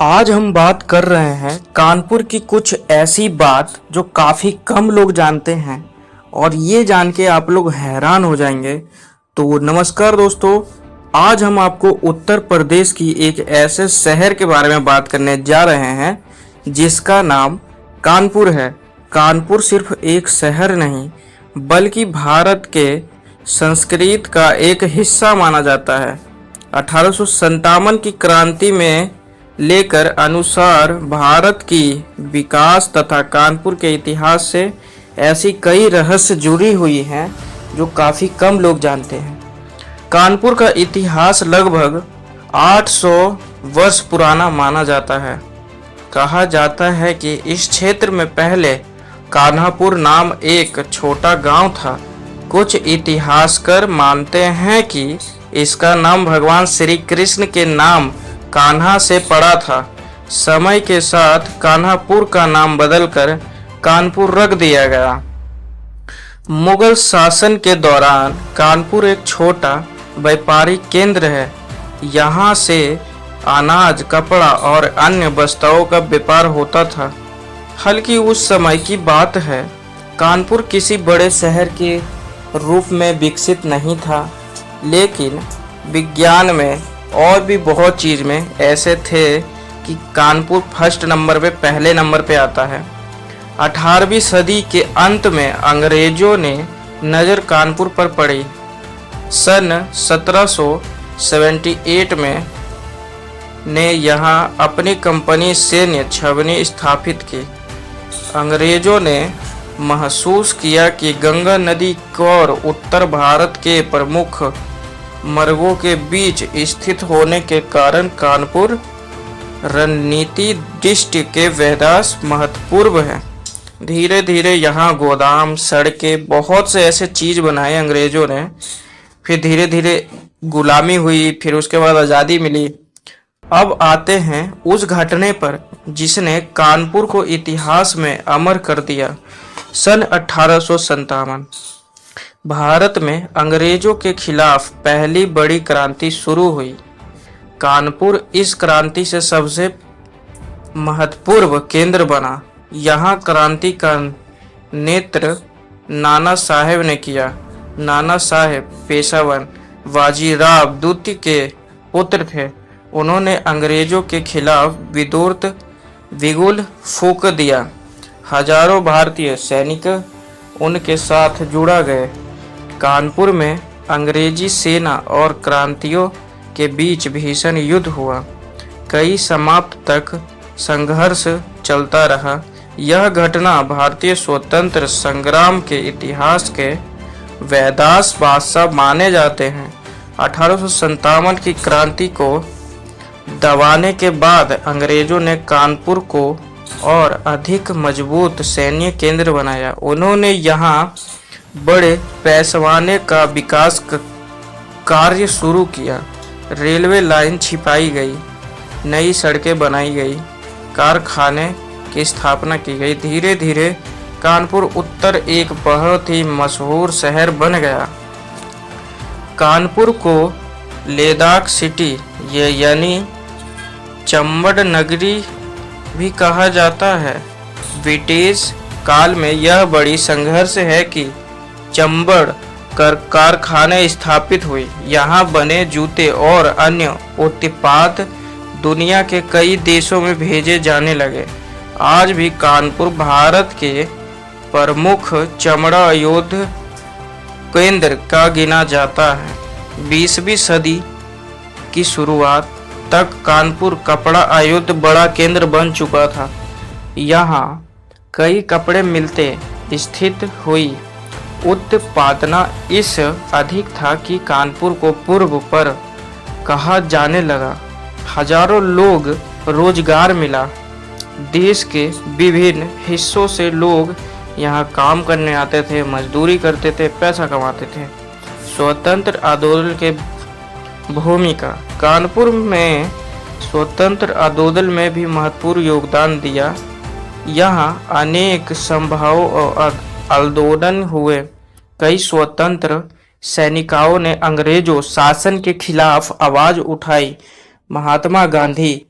आज हम बात कर रहे हैं कानपुर की कुछ ऐसी बात जो काफ़ी कम लोग जानते हैं और ये जान के आप लोग हैरान हो जाएंगे। तो नमस्कार दोस्तों, आज हम आपको उत्तर प्रदेश की एक ऐसे शहर के बारे में बात करने जा रहे हैं जिसका नाम कानपुर है। कानपुर सिर्फ एक शहर नहीं बल्कि भारत के संस्कृति का एक हिस्सा माना जाता है। 1857 की क्रांति में लेकर अनुसार भारत की विकास तथा कानपुर के इतिहास से ऐसी कई रहस्य जुड़ी हुई हैं जो काफ़ी कम लोग जानते हैं। कानपुर का इतिहास लगभग 800 वर्ष पुराना माना जाता है। कहा जाता है कि इस क्षेत्र में पहले कान्हापुर नाम एक छोटा गांव था। कुछ इतिहासकार मानते हैं कि इसका नाम भगवान श्री कृष्ण के नाम कान्हा से पड़ा था। समय के साथ कान्हापुर का नाम बदलकर कानपुर रख दिया गया। मुगल शासन के दौरान कानपुर एक छोटा व्यापारिक केंद्र है। यहाँ से अनाज, कपड़ा और अन्य वस्तुओं का व्यापार होता था। हालांकि उस समय की बात है, कानपुर किसी बड़े शहर के रूप में विकसित नहीं था, लेकिन विज्ञान में और भी बहुत चीज़ में ऐसे थे कि कानपुर फर्स्ट नंबर पे, पहले नंबर पे आता है। 18वीं सदी के अंत में अंग्रेजों ने नज़र कानपुर पर पड़ी। सन 1778 में ने यहाँ अपनी कंपनी सैन्य छावनी स्थापित की। अंग्रेजों ने महसूस किया कि गंगा नदी और उत्तर भारत के प्रमुख मार्गों के बीच स्थित होने के कारण कानपुर रणनीति दृष्टि के वैदास महत्वपूर्ण है। धीरे धीरे यहाँ गोदाम, सड़कें, बहुत से ऐसे चीज़ बनाए अंग्रेजों ने। फिर धीरे धीरे गुलामी हुई, फिर उसके बाद आज़ादी मिली। अब आते हैं उस घटने पर जिसने कानपुर को इतिहास में अमर कर दिया। सन 1857 भारत में अंग्रेजों के खिलाफ पहली बड़ी क्रांति शुरू हुई। कानपुर इस क्रांति से सबसे महत्वपूर्ण केंद्र बना। यहाँ क्रांति का नेतृत्व नाना साहेब ने किया। नाना साहेब पेशवा बाजीराव द्वितीय के पुत्र थे। उन्होंने अंग्रेजों के खिलाफ बिगुल फूंक दिया। हजारों भारतीय सैनिक उनके साथ जुड़ा गए। कानपुर में अंग्रेजी सेना और क्रांतियों के बीच भीषण युद्ध हुआ। कई समाप्त तक संघर्ष चलता रहा। यह घटना भारतीय स्वतंत्र संग्राम के इतिहास के वैदास बादशाह माने जाते हैं। 1857 की क्रांति को दबाने के बाद अंग्रेजों ने कानपुर को और अधिक मजबूत सैन्य केंद्र बनाया। उन्होंने यहाँ बड़े पैमाने का विकास कार्य शुरू किया। रेलवे लाइन छिपाई गई, नई सड़कें बनाई गई, कारखाने की स्थापना की गई। धीरे धीरे कानपुर उत्तर एक बहुत ही मशहूर शहर बन गया। कानपुर को लद्दाख सिटी यानी चंबड़ नगरी भी कहा जाता है। ब्रिटिश काल में यह बड़ी संघर्ष है कि चंबड़ कारखाने स्थापित हुए। यहाँ बने जूते और अन्य उत्पाद दुनिया के कई देशों में भेजे जाने लगे। आज भी कानपुर भारत के प्रमुख चमड़ा उद्योग केंद्र का गिना जाता है। 20वीं सदी की शुरुआत तक कानपुर कपड़ा आयुध बड़ा केंद्र बन चुका था। यहाँ कई कपड़े मिलते स्थित हुई। उत्पादन इस अधिक था कि कानपुर को पूर्व पर कहा जाने लगा। हजारों लोग रोजगार मिला। देश के विभिन्न हिस्सों से लोग यहाँ काम करने आते थे, मजदूरी करते थे, पैसा कमाते थे। स्वतंत्र आंदोलन के भूमिका कानपुर में स्वतंत्र आंदोलन में भी महत्वपूर्ण योगदान दिया। यहाँ अनेक संभाव और आंदोलन हुए। कई स्वतंत्र सैनिकों ने अंग्रेजों शासन के खिलाफ आवाज उठाई। महात्मा गांधी